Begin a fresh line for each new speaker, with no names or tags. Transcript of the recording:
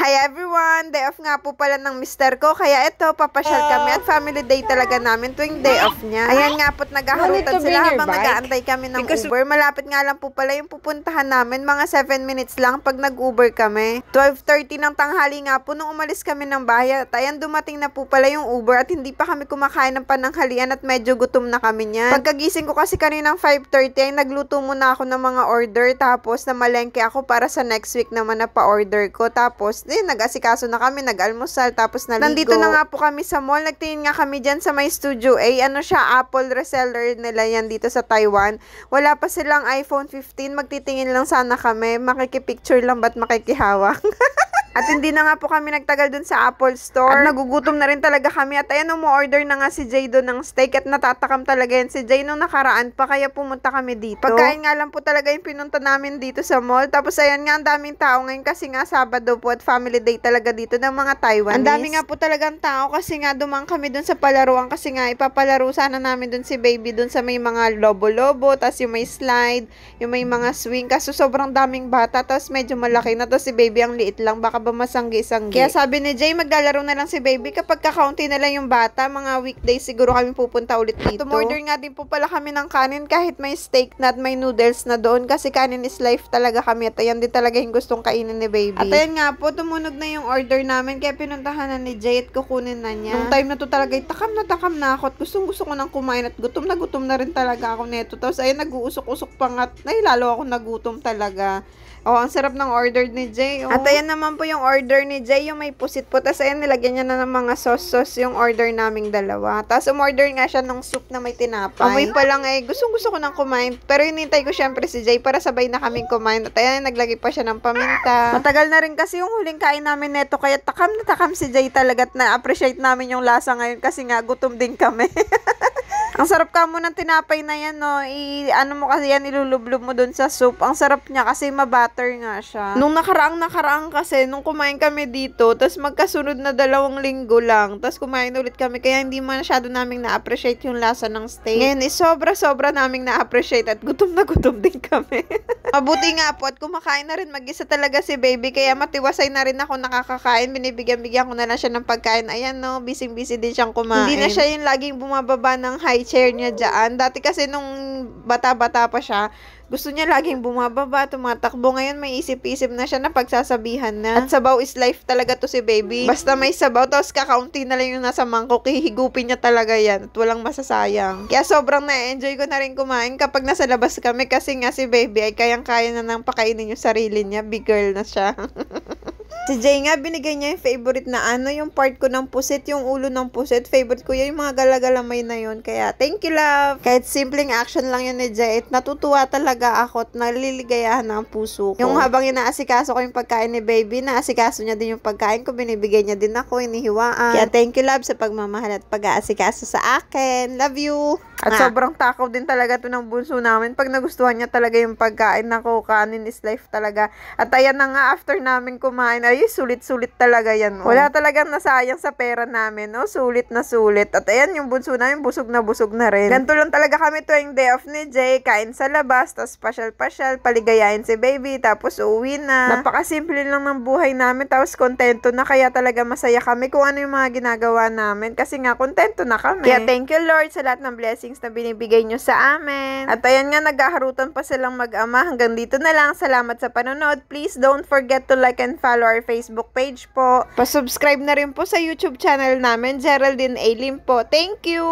Hi everyone! Day off nga po pala ng mister ko. Kaya ito, papasyal kami at family day talaga namin tuwing day off niya. Ayan nga po't naghaharutan sila habang nag-aantay kami ng Uber. Malapit nga lang po pala yung pupuntahan namin. Mga 7 minutes lang pag nag-Uber kami. 12:30 ng tanghali nga po nung umalis kami ng bahay. At ayan, dumating na po pala yung Uber at hindi pa kami kumakain ng pananghalian at medyo gutom na kami niyan. Pagkagising ko kasi kaninang 5:30 ay nagluto muna ako ng mga order. Tapos namalengke ako para sa next week naman na pa-order ko. Tapos nag-asikaso na kami, nag-almusal, tapos naligo. Nandito na nga po kami sa mall. Nagtingin nga kami dyan sa may Studio A. Ano siya, Apple reseller nila yan dito sa Taiwan. Wala pa silang iPhone 15. Magtitingin lang sana kami. Makikipicture lang ba't makikihawak? At hindi na nga po kami nagtagal dun sa Apple Store. At nagugutom na rin talaga kami. At ayan, umu-order na nga si Jay doon ng steak. At natatakam talaga yan si Jay nung nakaraan pa. Kaya pumunta kami dito. Pagkain nga lang po talaga yung pinunta namin dito sa mall. Tapos ayan nga, ang daming tao ngayon kasi nga Sabado po at family day talaga dito ng mga Taiwanese. Ang dami nga po talagang tao kasi nga dumang kami dun sa palaruan. Kasi nga ipapalaro sana namin dun si baby dun sa may mga lobo-lobo. Tapos yung may slide, yung may mga swing. Kaso sobrang daming bata. Tapos medyo malaki na. Tapos si baby ang liit lang. Baka ba masanggi-sanggi. Kaya sabi ni Jay, maglalaro na lang si baby kapag kakaunti na lang yung bata. Mga weekdays siguro kami pupunta ulit dito. Tumorder nga din po pala kami ng kanin kahit may steak na at may noodles na doon kasi kanin is life talaga kami at ayan din talaga yung gustong kainin ni baby. At ayan nga po, tumunog na yung order namin kaya pinuntahan na ni Jay at kukunin na niya. Nung time na to talaga, takam na ako at gustong-gusto ko nang kumain at gutom na rin talaga ako neto. Tapos ayun, nag-uusok-usok pa nga at lalo ako nagutom talaga. Oh, ang sarap ng order ni Jay. Oh. At ayan naman po yung order ni Jay, yung may pusit po. Tapos ayan, nilagyan niya na ng mga sauce yung order naming dalawa. Tapos umorder nga siya ng soup na may tinapay. Amoy pa lang gustong-gusto ko nang kumain. Pero hinintay ko syempre si Jay para sabay na kaming kumain. At ayan, naglagay pa siya ng paminta. Matagal na rin kasi yung huling kain namin neto. Kaya takam na takam si Jay talaga at na-appreciate namin yung lasa ngayon kasi nga gutom din kami. Ang sarap ka mo ng tinapay na yan, no? Ano mo kasi yan, ilulublob mo dun sa soup. Ang sarap niya kasi mabutter nga siya. Nung nakaraang kasi, nung kumain kami dito, tapos magkasunod na 2 linggo lang, tapos kumain ulit kami, kaya hindi masyado naming na-appreciate yung lasa ng steak. Ngayon, sobra-sobra naming na-appreciate at gutom na gutom din kami. Mabuti nga po at kumakain na rin mag-isa talaga si baby, kaya matiwasay na rin ako nakakakain. Binibigyan ko na lang siya ng pagkain. Ayan, no? Busy-busy din siyang kumain. Hindi na siya yung laging bumababa ng high chair niya dyan. Dati kasi nung bata-bata pa siya, gusto niya laging bumababa, tumatakbo. Ngayon may isip-isip na siya na pagsasabihan na. At sabaw is life talaga to si baby. Basta may sabaw, tapos kakaunti na lang yung nasa mangkok, hihigupin niya talaga yan. At walang masasayang. Kaya sobrang na-enjoy ko na rin kumain kapag nasa labas kami kasi nga si baby ay kayang-kaya na nang pakainin yung sarili niya. Big girl na siya. Si Jay nga, binigay niya yung favorite na yung part ko ng pusit, yung ulo ng pusit. Favorite ko yung mga galagalamay na yun. Kaya, thank you, love. Kahit simpleng action lang yun ni Jay, natutuwa talaga ako at naliligayahan ng puso ko. Yung habang inaasikaso ko yung pagkain ni baby, naasikaso niya din yung pagkain ko, binibigay niya din ako, inihiwaan. Kaya, thank you, love, sa pagmamahal at pag-aasikaso sa akin. Love you! At sobrang takaw din talaga to ng bunso namin. Pag nagustuhan niya talaga yung pagkain, nako, kanin is life talaga. At ayan na nga, after namin kumain, ay sulit-sulit talaga yan. Oh. Wala talagang nasayang sa pera namin, no? Sulit na sulit. At ayan, yung bunso namin, busog na rin. Ganito lang talaga kami tuwing day off ni Jay. Kain sa labas, tapos pasyal-pasyal, paligayahin si baby, tapos uuwi na. Napakasimple lang ng buhay namin, tapos kontento na. Kaya talaga masaya kami kung ano yung mga ginagawa namin. Kasi nga, kontento na kami. Kaya thank you, Lord, sa lahat ng blessings na binibigay nyo sa amin. At ayan nga, naghaharutan pa silang mag-ama. Hanggang dito na lang. Salamat sa panonood. Please don't forget to like and follow our Facebook page po. Pa-subscribe na rin po sa YouTube channel namin, Geraldine A. Lim po. Thank you!